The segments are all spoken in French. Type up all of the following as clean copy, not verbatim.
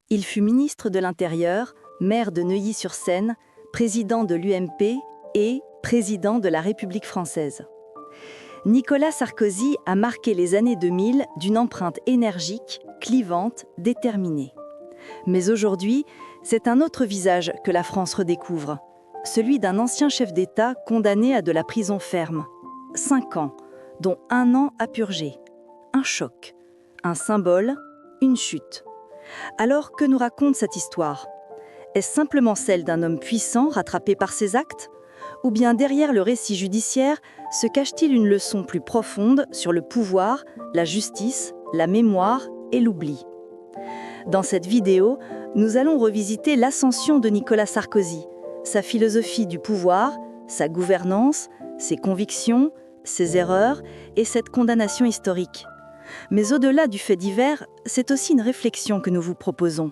Il fut ministre de l'Intérieur, maire de Neuilly-sur-Seine, président de l'UMP et président de la République française. Nicolas Sarkozy a marqué les années 2000 d'une empreinte énergique, clivante, déterminée. Mais aujourd'hui, c'est un autre visage que la France redécouvre, celui d'un ancien chef d'État condamné à de la prison ferme. 5 ans, dont 1 an à purger. Un choc, un symbole, une chute. Alors, que nous raconte cette histoire ? Est-ce simplement celle d'un homme puissant rattrapé par ses actes ? Ou bien derrière le récit judiciaire se cache-t-il une leçon plus profonde sur le pouvoir, la justice, la mémoire et l'oubli ? Dans cette vidéo, nous allons revisiter l'ascension de Nicolas Sarkozy, sa philosophie du pouvoir, sa gouvernance, ses convictions, ses erreurs et cette condamnation historique. Mais au-delà du fait divers, c'est aussi une réflexion que nous vous proposons.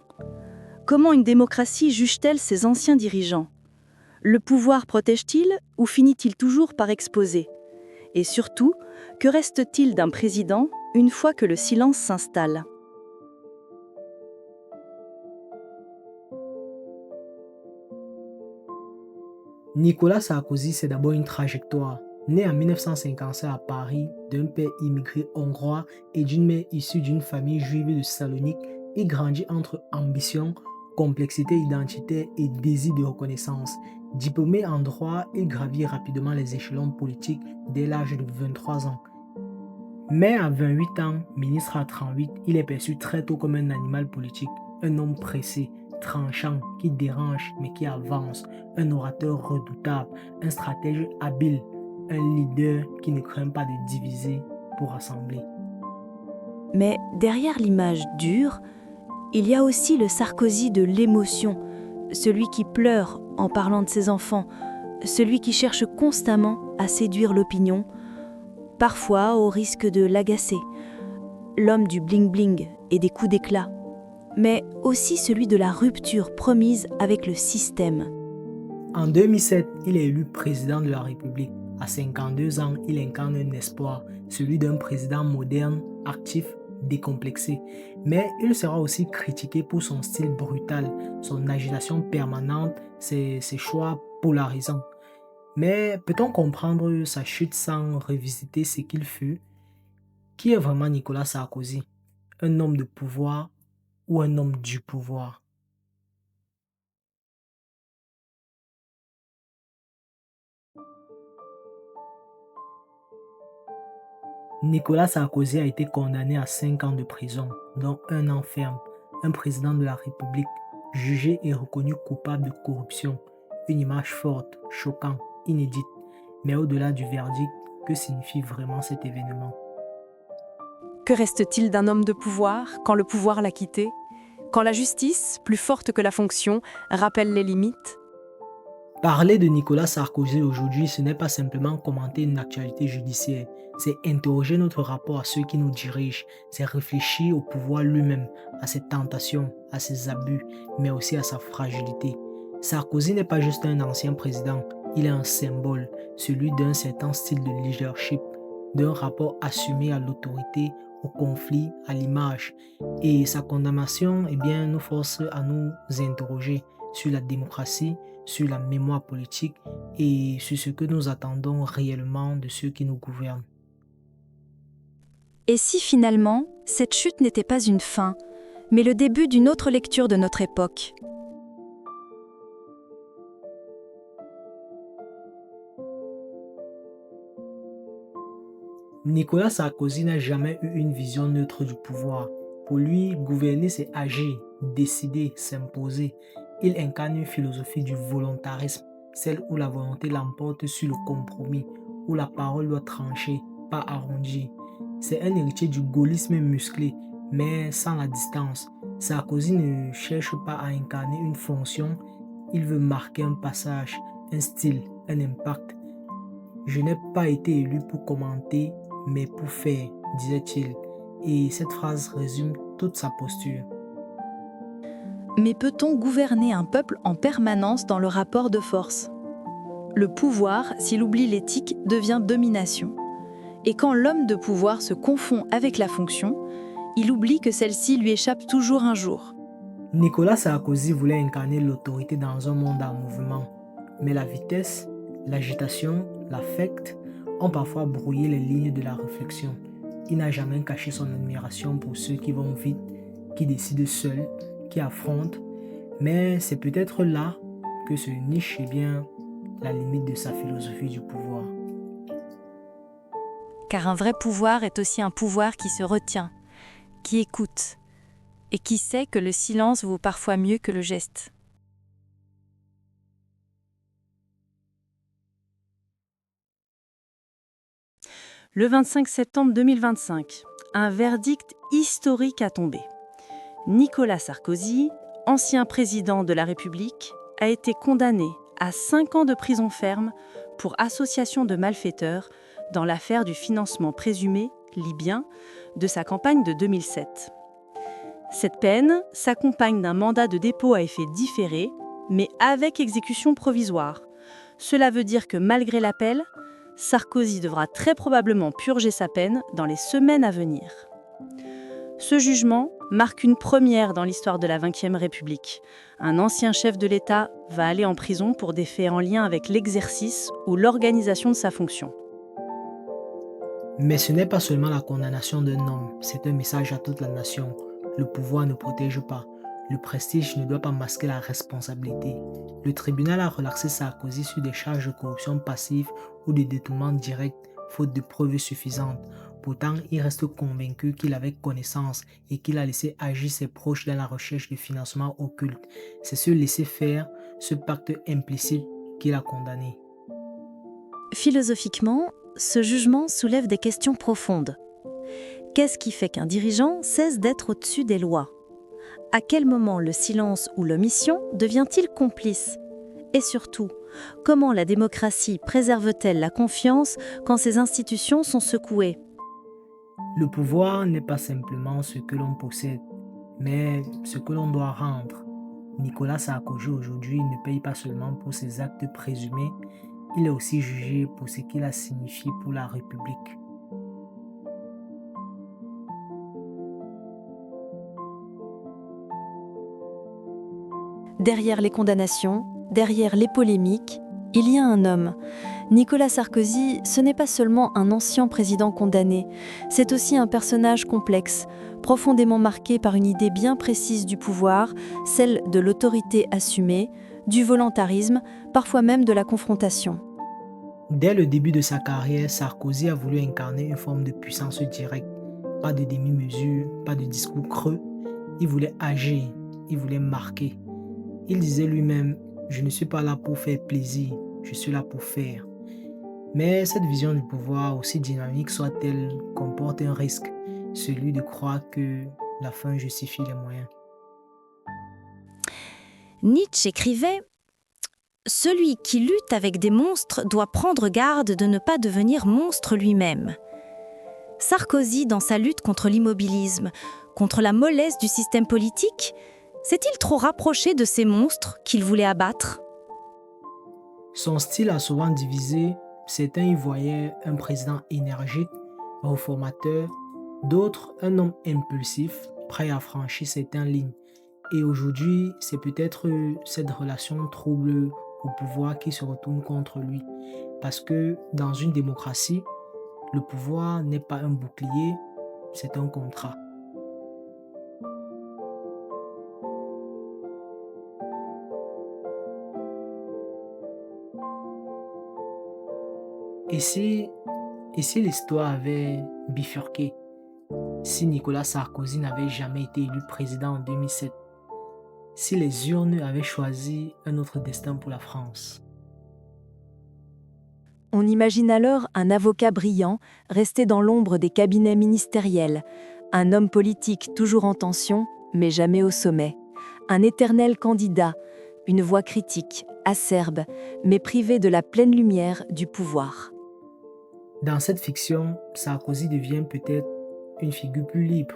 Comment une démocratie juge-t-elle ses anciens dirigeants ? Le pouvoir protège-t-il ou finit-il toujours par exposer ? Et surtout, que reste-t-il d'un président une fois que le silence s'installe ? Nicolas Sarkozy, c'est d'abord une trajectoire. Né en 1957 à Paris, d'un père immigré hongrois et d'une mère issue d'une famille juive de Salonique, il grandit entre ambition, complexité identitaire et désir de reconnaissance. Diplômé en droit, il gravit rapidement les échelons politiques dès l'âge de 23 ans. Mais à 28 ans, ministre à 38, il est perçu très tôt comme un animal politique, un homme pressé, tranchant, qui dérange mais qui avance, un orateur redoutable, un stratège habile, un leader qui ne craint pas de diviser pour rassembler. Mais derrière l'image dure, il y a aussi le Sarkozy de l'émotion, celui qui pleure en parlant de ses enfants, celui qui cherche constamment à séduire l'opinion, parfois au risque de l'agacer, l'homme du bling-bling et des coups d'éclat, mais aussi celui de la rupture promise avec le système. En 2007, il est élu président de la République. À 52 ans, il incarne un espoir, celui d'un président moderne, actif, décomplexé. Mais il sera aussi critiqué pour son style brutal, son agitation permanente, ses choix polarisants. Mais peut-on comprendre sa chute sans revisiter ce qu'il fut ? Qui est vraiment Nicolas Sarkozy ? Un homme de pouvoir ou un homme du pouvoir ? Nicolas Sarkozy a été condamné à 5 ans de prison, dont 1 an ferme. Un président de la République, jugé et reconnu coupable de corruption. Une image forte, choquante, inédite. Mais au-delà du verdict, que signifie vraiment cet événement ? Que reste-t-il d'un homme de pouvoir quand le pouvoir l'a quitté ? Quand la justice, plus forte que la fonction, rappelle les limites ? Parler de Nicolas Sarkozy aujourd'hui, ce n'est pas simplement commenter une actualité judiciaire, c'est interroger notre rapport à ceux qui nous dirigent, c'est réfléchir au pouvoir lui-même, à ses tentations, à ses abus, mais aussi à sa fragilité. Sarkozy n'est pas juste un ancien président, il est un symbole, celui d'un certain style de leadership, d'un rapport assumé à l'autorité, au conflit, à l'image. Et sa condamnation, nous force à nous interroger sur la démocratie, sur la mémoire politique et sur ce que nous attendons réellement de ceux qui nous gouvernent. Et si finalement, cette chute n'était pas une fin, mais le début d'une autre lecture de notre époque ? Nicolas Sarkozy n'a jamais eu une vision neutre du pouvoir. Pour lui, gouverner, c'est agir, décider, s'imposer. Il incarne une philosophie du volontarisme, celle où la volonté l'emporte sur le compromis, où la parole doit trancher, pas arrondir. C'est un héritier du gaullisme musclé, mais sans la distance. Sarkozy ne cherche pas à incarner une fonction, il veut marquer un passage, un style, un impact. Je n'ai pas été élu pour commenter, mais pour faire, disait-il. Et cette phrase résume toute sa posture. Mais peut-on gouverner un peuple en permanence dans le rapport de force ? Le pouvoir, s'il oublie l'éthique, devient domination. Et quand l'homme de pouvoir se confond avec la fonction, il oublie que celle-ci lui échappe toujours un jour. Nicolas Sarkozy voulait incarner l'autorité dans un monde en mouvement, mais la vitesse, l'agitation, l'affect ont parfois brouillé les lignes de la réflexion. Il n'a jamais caché son admiration pour ceux qui vont vite, qui décident seuls, qui affrontent, mais c'est peut-être là que se niche bien la limite de sa philosophie du pouvoir. Car un vrai pouvoir est aussi un pouvoir qui se retient, qui écoute, et qui sait que le silence vaut parfois mieux que le geste. Le 25 septembre 2025, un verdict historique a tombé. Nicolas Sarkozy, ancien président de la République, a été condamné à 5 ans de prison ferme pour association de malfaiteurs dans l'affaire du financement présumé libyen de sa campagne de 2007. Cette peine s'accompagne d'un mandat de dépôt à effet différé, mais avec exécution provisoire. Cela veut dire que malgré l'appel, Sarkozy devra très probablement purger sa peine dans les semaines à venir. Ce jugement marque une première dans l'histoire de la XXe République. Un ancien chef de l'État va aller en prison pour des faits en lien avec l'exercice ou l'organisation de sa fonction. Mais ce n'est pas seulement la condamnation d'un homme, c'est un message à toute la nation. Le pouvoir ne protège pas. Le prestige ne doit pas masquer la responsabilité. Le tribunal a relaxé Sarkozy sur des charges de corruption passive ou de détournement direct, faute de preuves suffisantes. Pourtant, il reste convaincu qu'il avait connaissance et qu'il a laissé agir ses proches dans la recherche de financement occulte. C'est ce laisser-faire, ce pacte implicite qu'il a condamné. Philosophiquement, ce jugement soulève des questions profondes. Qu'est-ce qui fait qu'un dirigeant cesse d'être au-dessus des lois ? À quel moment le silence ou l'omission devient-il complice ? Et surtout, comment la démocratie préserve-t-elle la confiance quand ses institutions sont secouées ? Le pouvoir n'est pas simplement ce que l'on possède, mais ce que l'on doit rendre. Nicolas Sarkozy aujourd'hui ne paye pas seulement pour ses actes présumés, il est aussi jugé pour ce qu'il a signifié pour la République. Derrière les condamnations, derrière les polémiques, il y a un homme. Nicolas Sarkozy, ce n'est pas seulement un ancien président condamné, c'est aussi un personnage complexe, profondément marqué par une idée bien précise du pouvoir, celle de l'autorité assumée, du volontarisme, parfois même de la confrontation. Dès le début de sa carrière, Sarkozy a voulu incarner une forme de puissance directe. Pas de demi-mesure, pas de discours creux. Il voulait agir, il voulait marquer. Il disait lui-même, « Je ne suis pas là pour faire plaisir, je suis là pour faire ». Mais cette vision du pouvoir, aussi dynamique soit-elle, comporte un risque, celui de croire que la fin justifie les moyens. Nietzsche écrivait « Celui qui lutte avec des monstres doit prendre garde de ne pas devenir monstre lui-même ». Sarkozy, dans sa lutte contre l'immobilisme, contre la mollesse du système politique, s'est-il trop rapproché de ces monstres qu'il voulait abattre ? Son style a souvent divisé. Certains y voyaient un président énergique, réformateur, d'autres un homme impulsif, prêt à franchir certaines lignes. Et aujourd'hui, c'est peut-être cette relation trouble au pouvoir qui se retourne contre lui. Parce que dans une démocratie, le pouvoir n'est pas un bouclier, c'est un contrat. Et si l'histoire avait bifurqué, si Nicolas Sarkozy n'avait jamais été élu président en 2007, si les urnes avaient choisi un autre destin pour la France? On imagine alors un avocat brillant, resté dans l'ombre des cabinets ministériels, un homme politique toujours en tension, mais jamais au sommet, un éternel candidat, une voix critique, acerbe, mais privé de la pleine lumière du pouvoir. Dans cette fiction, Sarkozy devient peut-être une figure plus libre,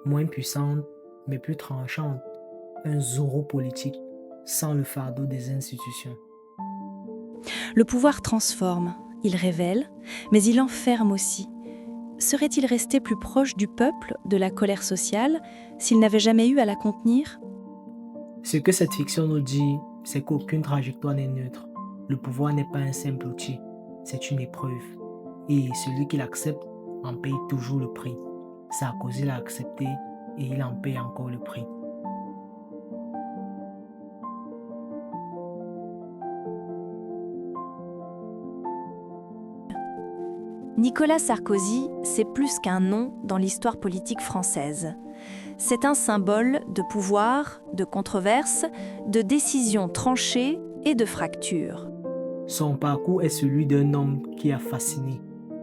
moins puissante, mais plus tranchante, un Zorro politique, sans le fardeau des institutions. Le pouvoir transforme, il révèle, mais il enferme aussi. Serait-il resté plus proche du peuple, de la colère sociale, s'il n'avait jamais eu à la contenir ? Ce que cette fiction nous dit, c'est qu'aucune trajectoire n'est neutre. Le pouvoir n'est pas un simple outil, c'est une épreuve. Et celui qui l'accepte en paye toujours le prix. Sarkozy l'a accepté et il en paye encore le prix. Nicolas Sarkozy, c'est plus qu'un nom dans l'histoire politique française. C'est un symbole de pouvoir, de controverse, de décisions tranchées et de fractures. Son parcours est celui d'un homme qui a fasciné,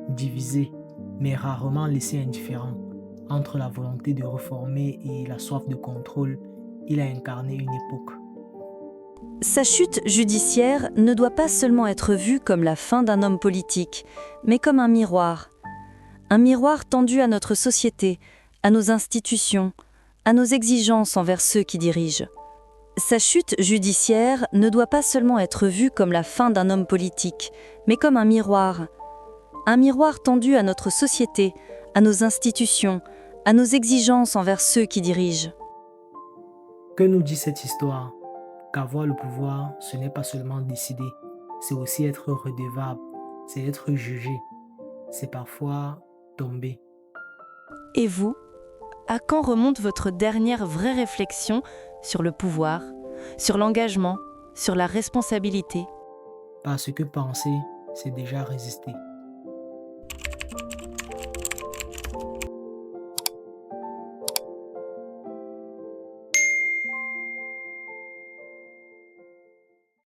divisé, mais rarement laissé indifférent. Entre la volonté de réformer et la soif de contrôle, il a incarné une époque. Sa chute judiciaire ne doit pas seulement être vue comme la fin d'un homme politique, mais comme un miroir. Un miroir tendu à notre société, à nos institutions, à nos exigences envers ceux qui dirigent. Sa chute judiciaire ne doit pas seulement être vue comme la fin d'un homme politique, mais comme un miroir. Un miroir tendu à notre société, à nos institutions, à nos exigences envers ceux qui dirigent. Que nous dit cette histoire? Qu'avoir le pouvoir, ce n'est pas seulement décider, c'est aussi être redevable, c'est être jugé, c'est parfois tomber. Et vous, à quand remonte votre dernière vraie réflexion sur le pouvoir, sur l'engagement, sur la responsabilité? Parce que penser, c'est déjà résister.